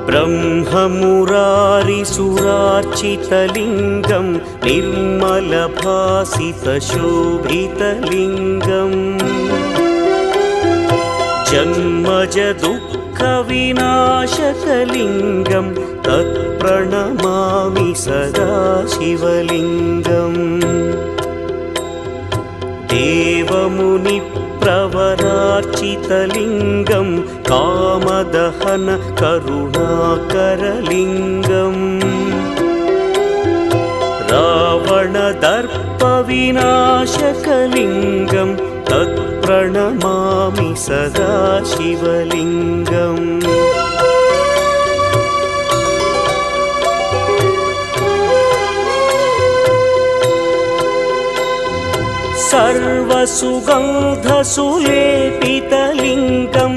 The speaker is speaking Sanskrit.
ब्रह्ममुरारिसुरार्चितलिङ्गं निर्मलभासितशोभितलिङ्गम् जन्मजदुःखविनाशकलिङ्गं तत्प्रणमामि सदा शिवलिङ्गम् देवमुनिप्रवरार्चितलिङ्गं कामदहन करुणाकरलिङ्गम् रावणदर्पविनाशकलिङ्गं तत्प्रणमामि सदा शिवलिङ्गम् सर्वसुगन्धसुलेपितलिङ्गं